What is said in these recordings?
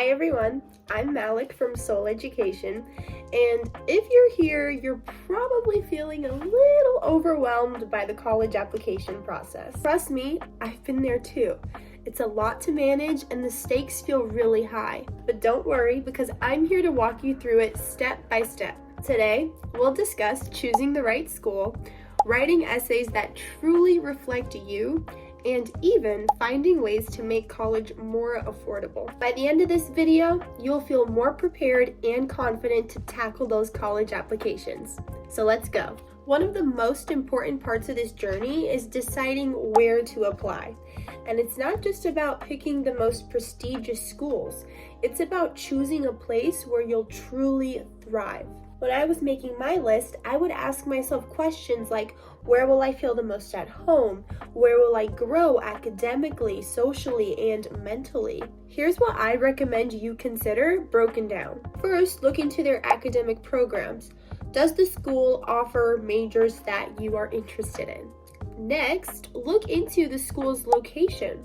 Hi everyone, I'm Malik from SOL.EDUCATION, and if you're here, you're probably feeling a little overwhelmed by the college application process. Trust me, I've been there too. It's a lot to manage and the stakes feel really high. But don't worry, because I'm here to walk you through it step by step. Today, we'll discuss choosing the right school, writing essays that truly reflect you, and even finding ways to make college more affordable. By the end of this video, you'll feel more prepared and confident to tackle those college applications. So let's go. One of the most important parts of this journey is deciding where to apply. And it's not just about picking the most prestigious schools. It's about choosing a place where you'll truly thrive. When I was making my list, I would ask myself questions like, where will I feel the most at home? Where will I grow academically, socially, and mentally? Here's what I recommend you consider broken down. First, look into their academic programs. Does the school offer majors that you are interested in? Next, look into the school's location.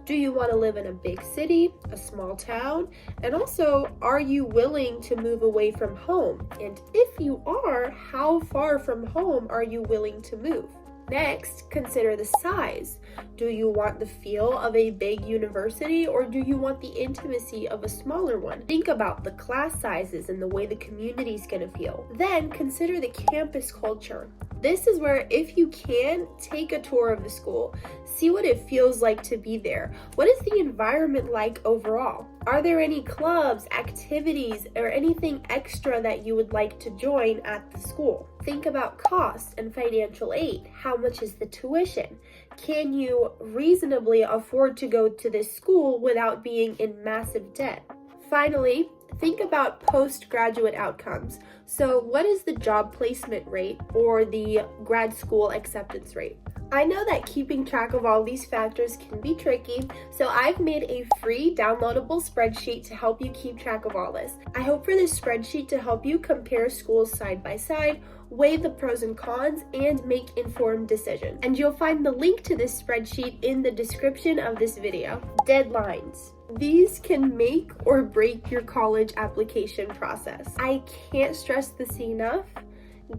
Do you want to live in a big city, a small town? And also, are you willing to move away from home? And if you are, how far from home are you willing to move? Next, consider the size. Do you want the feel of a big university or do you want the intimacy of a smaller one? Think about the class sizes and the way the community is going to feel. Then consider the campus culture. This is where, if you can, take a tour of the school. See what it feels like to be there. What is the environment like overall? Are there any clubs, activities, or anything extra that you would like to join at the school? Think about costs and financial aid. How much is the tuition? Can you reasonably afford to go to this school without being in massive debt? Finally, think about postgraduate outcomes. So what is the job placement rate or the grad school acceptance rate? I know that keeping track of all these factors can be tricky, so I've made a free downloadable spreadsheet to help you keep track of all this. I hope for this spreadsheet to help you compare schools side by side, weigh the pros and cons, and make informed decisions. And you'll find the link to this spreadsheet in the description of this video. Deadlines. These can make or break your college application process. I can't stress this enough.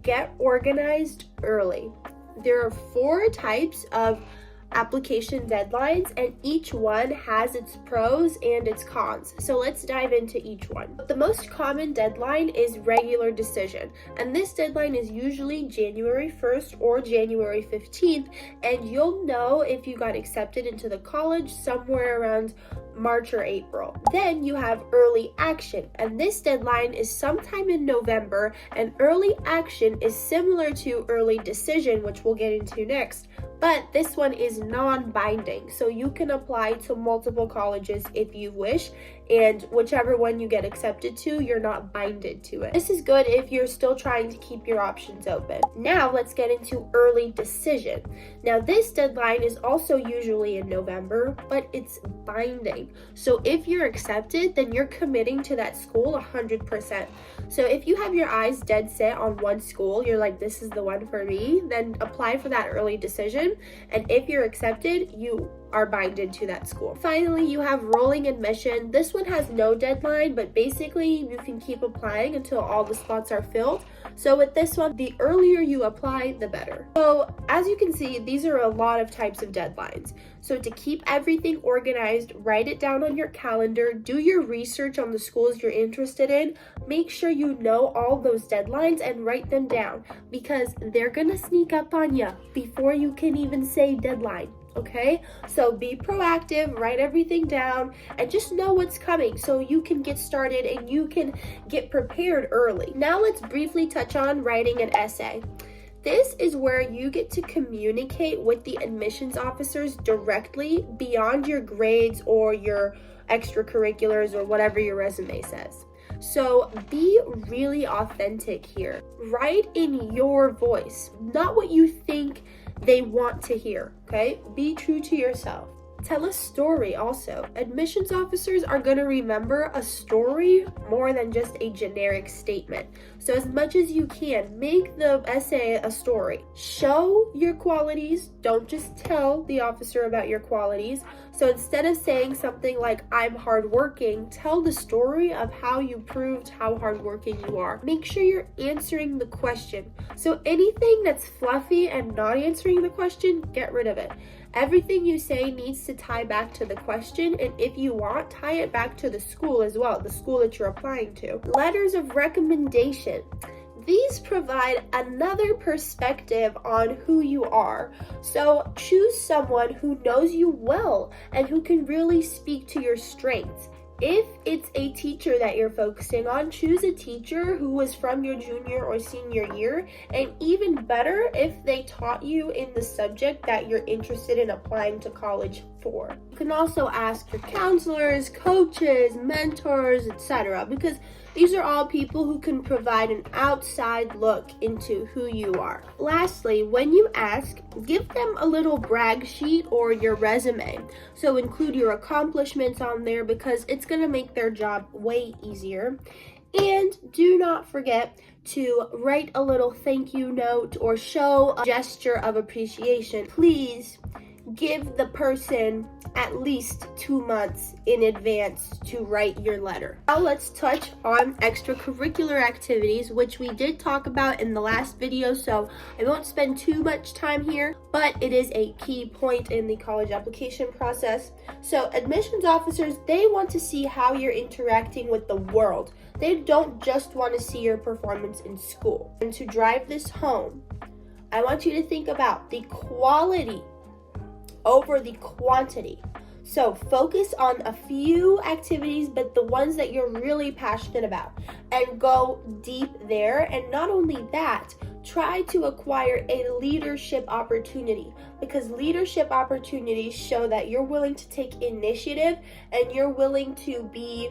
Get organized early. There are 4 types of application deadlines and each one has its pros and its cons. So let's dive into each one. The most common deadline is regular decision, and this deadline is usually January 1st or January 15th, and you'll know if you got accepted into the college somewhere around March or April. Then you have early action, and this deadline is sometime in November, and early action is similar to early decision, which we'll get into next, but this one is non-binding, so you can apply to multiple colleges if you wish, and whichever one you get accepted to, you're not binded to it. This is good if you're still trying to keep your options open. Now let's get into early decision. Now this deadline is also usually in November, but it's binding. So if you're accepted, then you're committing to that school 100%. So if you have your eyes dead set on one school, you're like, this is the one for me, then apply for that early decision. And if you're accepted, you are binded to that school. Finally, you have rolling admission. This one has no deadline, but basically you can keep applying until all the spots are filled. So with this one, the earlier you apply, the better. So as you can see, these are a lot of types of deadlines. So to keep everything organized, write it down on your calendar, do your research on the schools you're interested in, make sure you know all those deadlines and write them down because they're gonna sneak up on you before you can even say deadline. Okay, so be proactive, write everything down, and just know what's coming so you can get started and you can get prepared early. Now let's briefly touch on writing an essay. This is where you get to communicate with the admissions officers directly beyond your grades or your extracurriculars or whatever your resume says. So be really authentic here. Write in your voice, not what you think they want to hear, okay? Be true to yourself. Tell a story also. Admissions officers are going to remember a story more than just a generic statement. So as much as you can, make the essay a story. Show your qualities. Don't just tell the officer about your qualities. So instead of saying something like, I'm hardworking, tell the story of how you proved how hardworking you are. Make sure you're answering the question. So anything that's fluffy and not answering the question, get rid of it. Everything you say needs to tie back to the question, and if you want, tie it back to the school as well, the school that you're applying to. Letters of recommendation. These provide another perspective on who you are. So choose someone who knows you well and who can really speak to your strengths. If it's a teacher that you're focusing on, choose a teacher who was from your junior or senior year, and even better if they taught you in the subject that you're interested in applying to college for. You can also ask your counselors, coaches, mentors, etc., because these are all people who can provide an outside look into who you are. Lastly, when you ask, give them a little brag sheet or your resume. So include your accomplishments on there because it's going to make their job way easier. And do not forget to write a little thank you note or show a gesture of appreciation. Please give the person at least 2 months in advance to write your letter. Now let's touch on extracurricular activities, which we did talk about in the last video, so I won't spend too much time here, but it is a key point in the college application process. So admissions officers, they want to see how you're interacting with the world. They don't just want to see your performance in school. And to drive this home, I want you to think about the quality over the quantity. So focus on a few activities, but the ones that you're really passionate about, and go deep there. And not only that, try to acquire a leadership opportunity, because leadership opportunities show that you're willing to take initiative and you're willing to be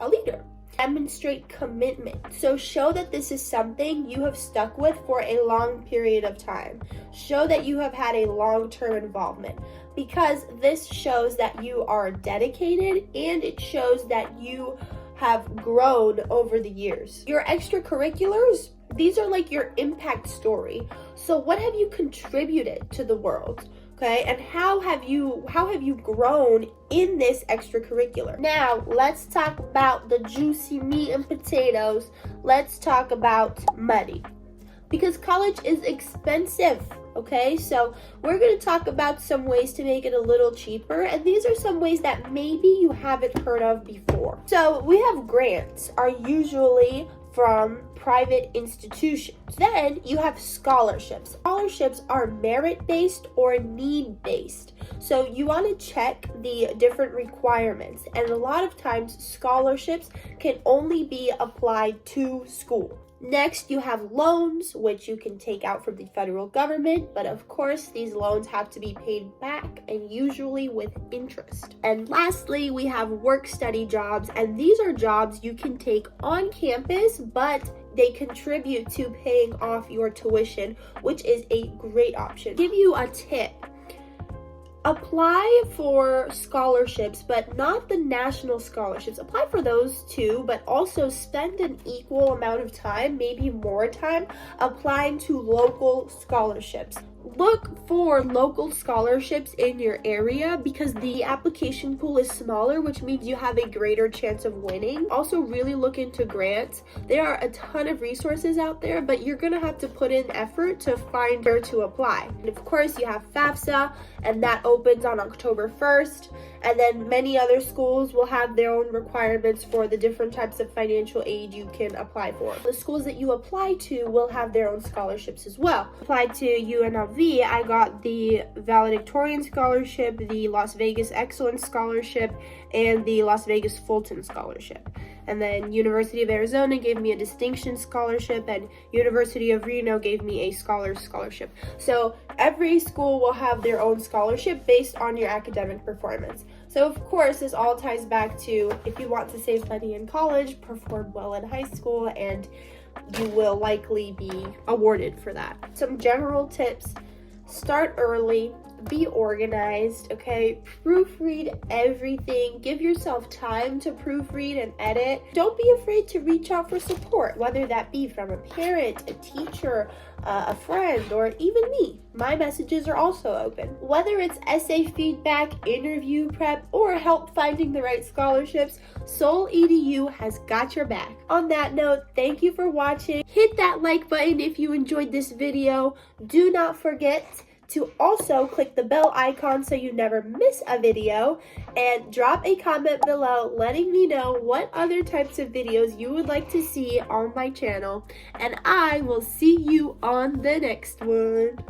a leader. Demonstrate commitment. So show that this is something you have stuck with for a long period of time. Show that you have had a long-term involvement, because this shows that you are dedicated and it shows that you have grown over the years. Your extracurriculars, these are like your impact story. So what have you contributed to the world? Okay, and how have you grown in this extracurricular? Now, let's talk about the juicy meat and potatoes. Let's talk about money, because college is expensive. Okay, so we're going to talk about some ways to make it a little cheaper, and these are some ways that maybe you haven't heard of before. So we have grants, are usually from private institutions. Then you have scholarships. Scholarships are merit-based or need-based. So you want to check the different requirements. And a lot of times scholarships can only be applied to school. Next, you have loans, which you can take out from the federal government, but of course, these loans have to be paid back, and usually with interest. And lastly, we have work-study jobs, and these are jobs you can take on campus, but they contribute to paying off your tuition, which is a great option. I'll give you a tip. Apply for scholarships, but not the national scholarships. Apply for those too, but also spend an equal amount of time, maybe more time, applying to local scholarships. Look for local scholarships in your area because the application pool is smaller, which means you have a greater chance of winning. Also, really look into grants. There are a ton of resources out there, but you're going to have to put in effort to find where to apply. And of course, you have FAFSA, and that opens on October 1st. And then many other schools will have their own requirements for the different types of financial aid you can apply for. The schools that you apply to will have their own scholarships as well. Applied to UNLV, I got the valedictorian scholarship, the Las Vegas Excellence Scholarship, and the Las Vegas Fulton Scholarship. And then University of Arizona gave me a distinction scholarship, and University of Reno gave me a scholars scholarship. So every school will have their own scholarship based on your academic performance. So of course, this all ties back to if you want to save money in college, perform well in high school, and you will likely be awarded for that. Some general tips: start early, be organized, okay? Proofread everything. Give yourself time to proofread and edit. Don't be afraid to reach out for support, whether that be from a parent, a teacher, a friend, or even me. My messages are also open. Whether it's essay feedback, interview prep, or help finding the right scholarships, SOL.EDU has got your back. On that note, thank you for watching. Hit that like button if you enjoyed this video. Do not forget to also click the bell icon so you never miss a video, and drop a comment below letting me know what other types of videos you would like to see on my channel, and I will see you on the next one.